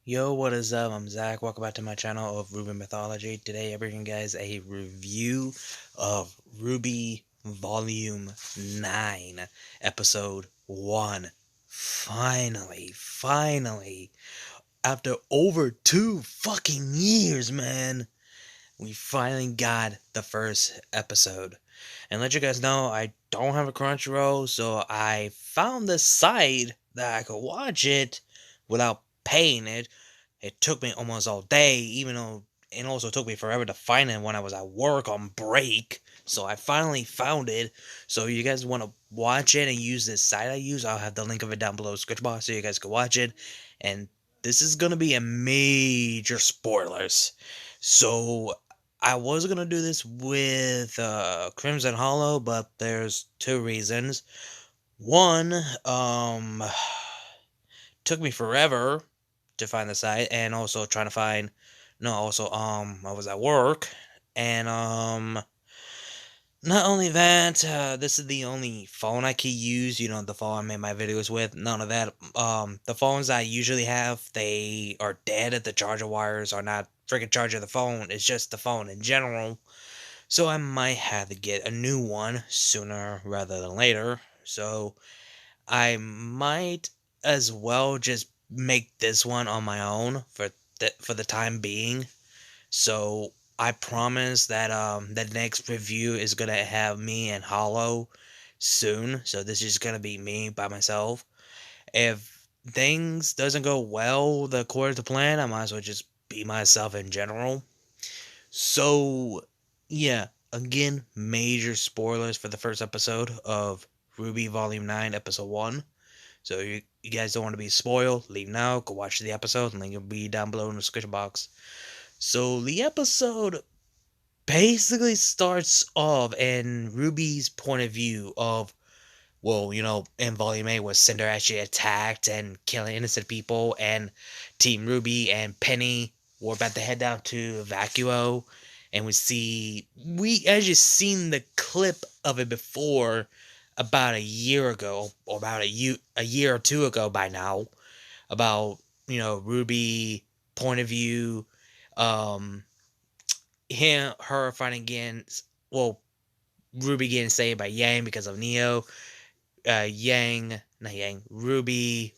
Yo, what is up? I'm Zach. Welcome back to my channel of RWBY Mythology. Today, I bring you guys a review of RWBY Volume 9, Episode 1. Finally, after over 2 fucking years, man, we finally got the first episode. And let you guys know, I don't have a Crunchyroll, so I found this site that I could watch it without paying it. It took me almost all day, even though it also took me forever to find it when I was at work on break. So I finally found it. So you guys want to watch it and use this site I use, I'll have the link of it down below the description box so you guys can watch it. And this is going to be a major spoilers. So I was going to do this with Crimson Hollow, but there's two reasons. One, took me forever to find the site, and also trying to find I was at work, and not only that, this is the only phone I can use, the phone I made my videos with. None of that. The phones I usually have, they are dead. The charger wires are not freaking charging the phone. It's just the phone in general. So I might have to get a new one sooner rather than later. So I might as well just make this one on my own for the time being. So I promise that the next review is gonna have me and Hollow soon. So this is gonna be me by myself. If things doesn't go well according to plan, I might as well just be myself in general. So yeah, again, major spoilers for the first episode of RWBY Volume 9, Episode 1. So you guys don't want to be spoiled, leave now, go watch the episode, and link will be down below in the description box. So the episode basically starts off in RWBY's point of view of, well, in Volume 8 was Cinder actually attacked and killing innocent people, and Team RWBY and Penny were about to head down to Vacuo, and we actually seen the clip of it before about a year ago, or about a year or two ago by now, about, RWBY point of view, um, her fighting against, well, RWBY getting saved by Yang because of Neo, RWBY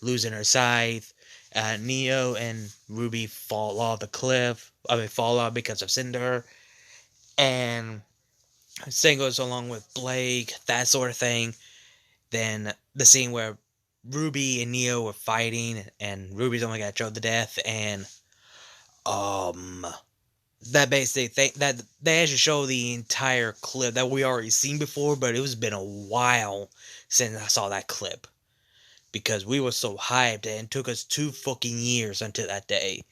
losing her scythe, Neo and RWBY fall off the cliff, fall off because of Cinder, and same goes along with Blake, that sort of thing. Then the scene where RWBY and Neo were fighting, and RWBY's only got choked to death, and um, that basic thing that they actually show the entire clip that we already seen before, but it was been a while since I saw that clip because we were so hyped, and it took us 2 fucking years until that day.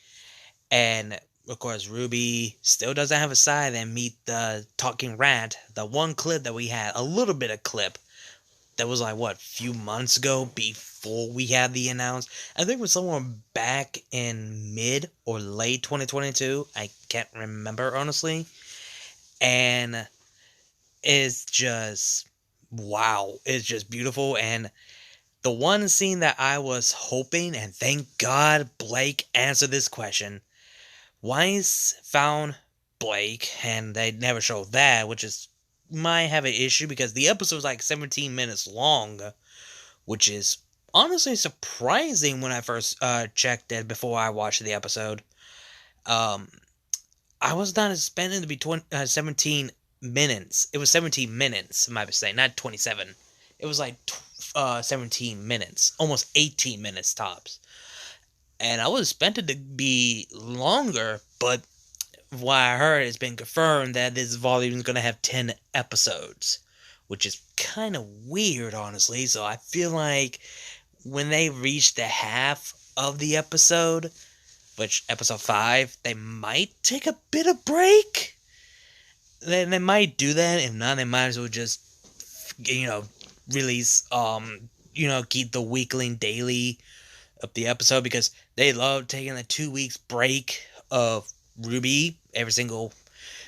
And of course, RWBY still doesn't have a side and meet the talking rat. The one clip that we had, a little bit of clip that was like what, few months ago before we had the announce. I think it was somewhere back in mid or late 2022. I can't remember honestly. And it's just wow. It's just beautiful. And the one scene that I was hoping, and thank God Blake answered this question. Weiss found Blake, and they never showed that, which is might have an issue because the episode's like 17 minutes long, which is honestly surprising when I first checked it before I watched the episode. Um, I was not expecting it to be 17 minutes. It was 17 minutes, my mistake, not 27. It was like 17 minutes, almost 18 minutes tops. And I was expecting it to be longer, but what I heard, it's been confirmed that this volume is going to have 10 episodes, which is kind of weird, honestly. So I feel like when they reach the half of the episode, which episode 5, they might take a bit of break. They might do that. If not, they might as well just, release, keep the weekly and daily of the episode, because they love taking a 2 weeks break of RWBY every single.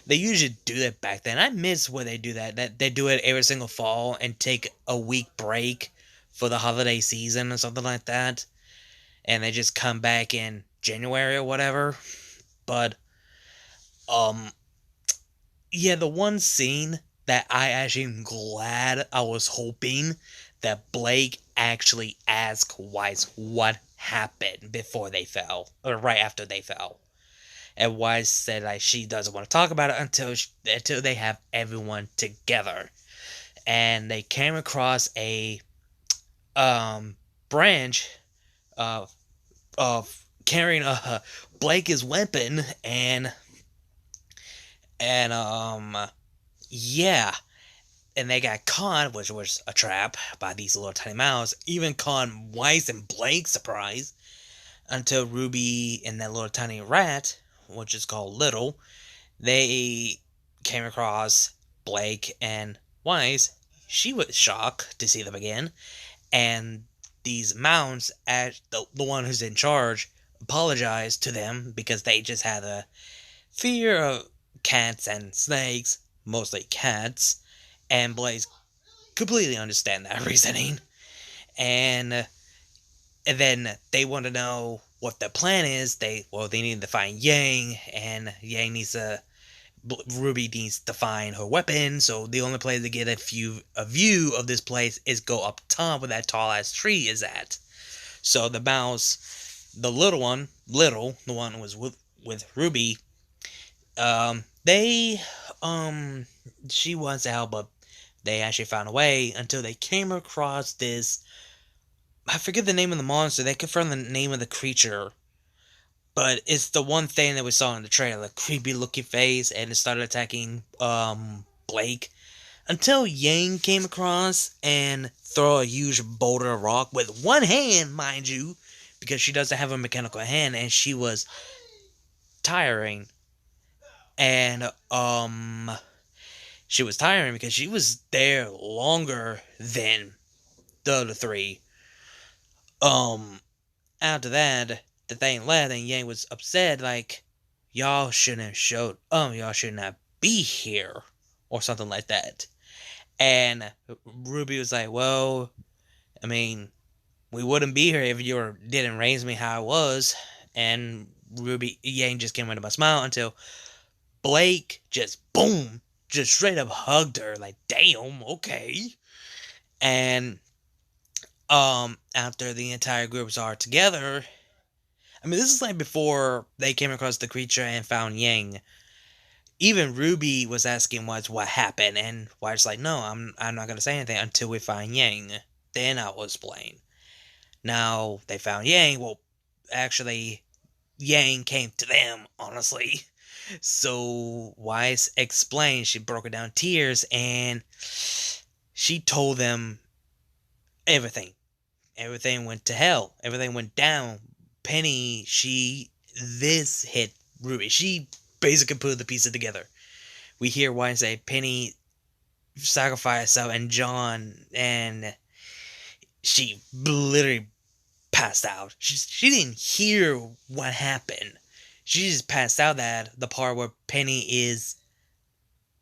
They usually do that back then. I miss where they do that they do it every single fall and take a week break for the holiday season or something like that, and they just come back and January or whatever. But um yeah, the one scene that I actually am glad, I was hoping that Blake actually asked Weiss what happened before they fell, or right after they fell. And Weiss said like she doesn't want to talk about it until they have everyone together. And they came across a branch of carrying a Blake's weapon, and yeah, and they got caught, which was a trap by these little tiny mouths. Even caught Weiss and Blake, surprise, until Ruby and that little tiny rat, which is called Little, they came across Blake and Weiss. She was shocked to see them again, and these mounts, as the one who's in charge, apologized to them because they just had a fear of cats and snakes, mostly cats, and Blaze completely understand that reasoning. And and then they want to know what the plan is. They need to find Yang, and Yang needs to Ruby needs to find her weapon. So the only place to get a view of this place is go up top where that tall ass tree is at. So the mouse, the the one who was with Ruby, they she wants to help, but they actually found a way until they came across this. I forget the name of the monster. They confirmed the name of the creature, but it's the one thing that we saw in the trailer, the creepy looking face, and it started attacking Blake until Yang came across and throw a huge boulder of rock with one hand, mind you, because she doesn't have a mechanical hand, and she was tiring. And she was tiring because she was there longer than the other three. After that, the thing left, and Yang was upset, like, y'all shouldn't have showed, y'all should not be here, or something like that. And Ruby was like, well, I mean, we wouldn't be here if you didn't raise me how I was. And Yang just came into my smile until Blake just, boom, just straight up hugged her, like, damn, okay. And, after the entire groups are together, I mean, this is like before they came across the creature and found Yang. Even Ruby was asking what happened, and White's like, no, I'm not gonna say anything until we find Yang. Then I'll explain. Now they found Yang. Well, actually, Yang came to them, honestly. So Weiss explained. She broke it down tears, and she told them everything. Everything went to hell. Everything went down. Penny, this hit Ruby. She basically put the pieces together. We hear Weiss say Penny sacrificed herself and John, and she literally passed out. She didn't hear what happened. She just passed out at the part where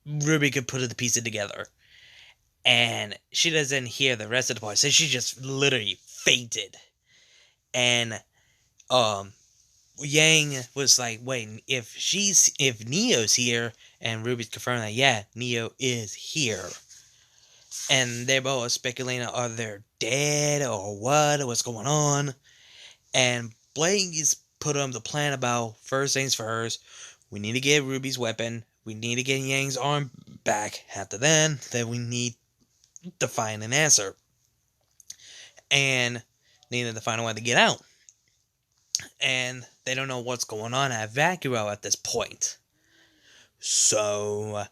Ruby could put the pieces together. And she doesn't hear the rest of the part, so she just literally fainted. And Yang was like, wait, if Neo's here, and Ruby's confirming that, yeah, Neo is here. And they're both speculating, are they dead or what's going on? And Blake is put on the plan about, first things first, we need to get Ruby's weapon, we need to get Yang's arm back. After then we need to find an answer. And needed to find a way to get out. And they don't know what's going on at Vacuo at this point. So,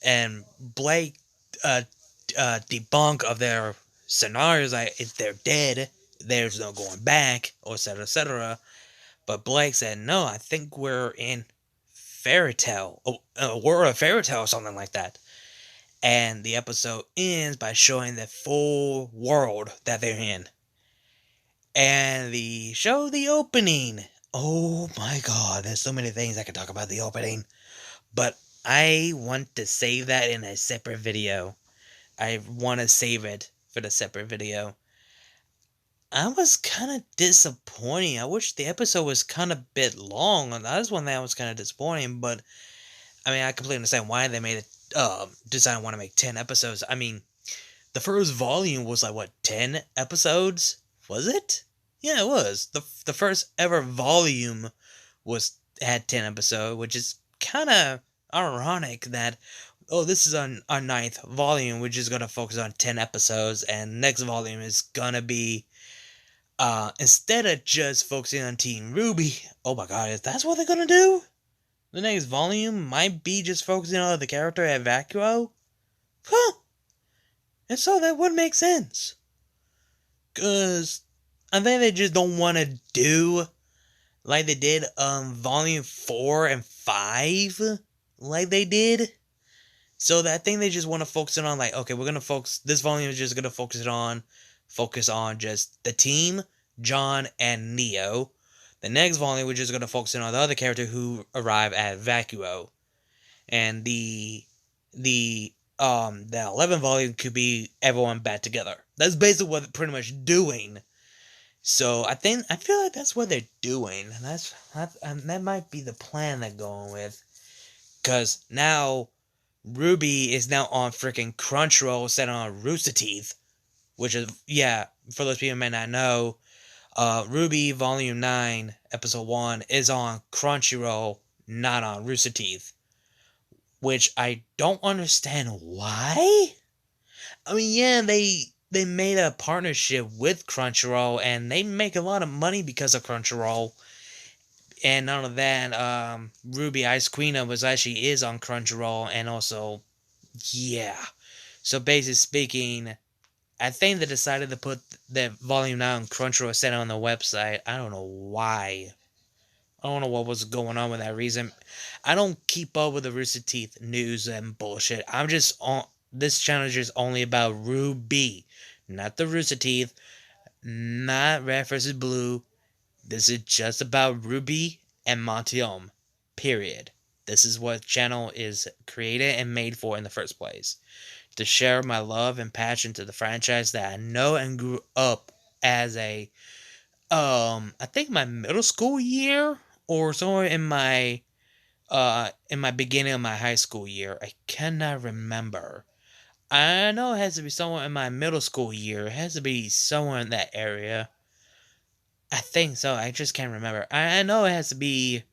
and Blake debunk of their scenarios, like, if they're dead, there's no going back, or etc., etc. But Blake said, no, I think we're in fairy tale. We're a fairy tale or something like that. And the episode ends by showing the full world that they're in. And the opening. Oh my god, there's so many things I could talk about the opening. But I want to save that in a separate video. I want to save it for the separate video. I was kind of disappointing. I wish the episode was kind of bit long. And that's one thing I was kind of disappointing. But I mean, I completely understand why they made it. Decided to want to make 10 episodes. I mean, the first volume was like what 10 episodes? Was it? Yeah, it was. The first ever volume was had 10 episodes, which is kind of ironic that this is our ninth volume, which is gonna focus on 10 episodes, and next volume is gonna be instead of just focusing on Team Ruby. Oh my God, is that's what they're gonna do? The next volume might be just focusing on the character at Vacuo? Huh. And so that would make sense. Cause I think they just don't want to do like they did volume 4 and 5 like they did. So that I think they just want to focus it on like, okay, we're gonna focus this volume is just gonna focus on just the team, John and Neo. The next volume we're just gonna focus in on the other character who arrive at Vacuo. And the 11th volume could be everyone back together. That's basically what they're pretty much doing. So I feel like that's what they're doing, and that might be the plan they're going with. Cause now Ruby is now on freaking Crunchyroll set on Rooster Teeth, which is for those people who may not know, RWBY Volume 9 Episode 1 is on Crunchyroll, not on Rooster Teeth. Which I don't understand why. I mean, yeah, they made a partnership with Crunchyroll, and they make a lot of money because of Crunchyroll. And none of that, RWBY Ice Queen actually is on Crunchyroll, and also, yeah. So basically speaking, I think they decided to put the volume 9 on Crunchyroll instead on the website. I don't know why. I don't know what was going on with that reason. I don't keep up with the Rooster Teeth news and bullshit. I'm just on this channel is just only about RWBY, not the Rooster Teeth, not Red vs. Blue. This is just about RWBY and Montium. Period. This is what channel is created and made for in the first place. To share my love and passion to the franchise that I know and grew up as a I think my middle school year or somewhere in my beginning of my high school year. I cannot remember. I know it has to be somewhere in my middle school year. It has to be somewhere in that area. I think so. I just can't remember. I know it has to be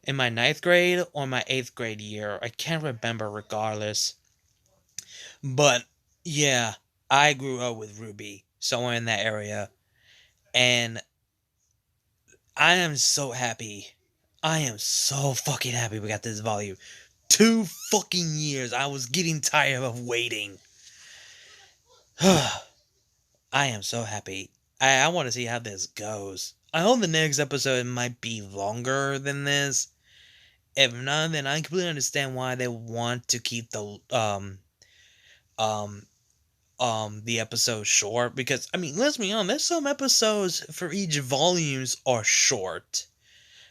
in my ninth grade or my 8th grade year. I can't remember regardless. But yeah, I grew up with RWBY somewhere in that area. And I am so happy. I am so fucking happy we got this volume. 2 fucking years. I was getting tired of waiting. I am so happy. I want to see how this goes. I hope the next episode might be longer than this. If not, then I completely understand why they want to keep um the episode short, because I mean, let's be honest, there's some episodes for each volumes are short.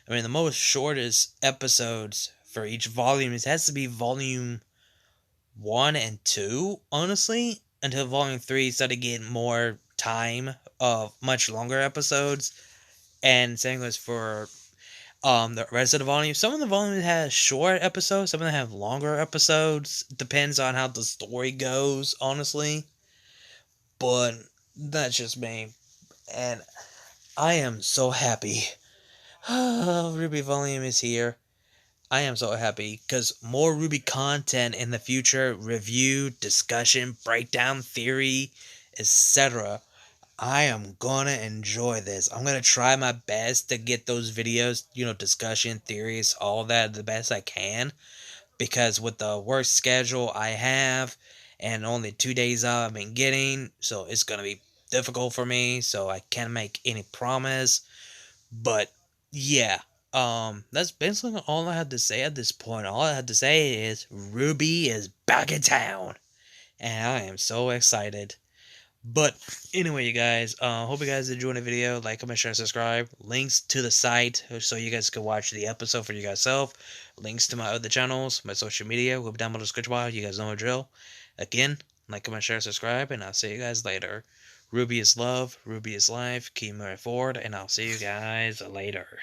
I mean, the most shortest episodes for each volume has to be volume 1 and 2, honestly, until volume 3 started getting more time of much longer episodes. And same goes for the rest of the volume. Some of the volumes have short episodes, some of them have longer episodes. Depends on how the story goes, honestly. But that's just me. And I am so happy. RWBY Volume is here. I am so happy because more RWBY content in the future, review, discussion, breakdown, theory, etc. I am gonna enjoy this. I'm gonna try my best to get those videos, discussion, theories, all that the best I can. Because with the work schedule I have and only 2 days out I've been getting, so it's gonna be difficult for me. So I can't make any promise. But yeah, that's basically all I had to say at this point. All I had to say is RWBY is back in town, and I am so excited. But anyway, you guys, hope you guys enjoyed the video. Like, comment, share, subscribe. Links to the site so you guys can watch the episode for you guys self. Links to my other channels, my social media will be down below the description box. You guys know the drill. Again, like, comment, share, subscribe, and I'll see you guys later. RWBY is love, RWBY is life. Keep moving forward, and I'll see you guys later.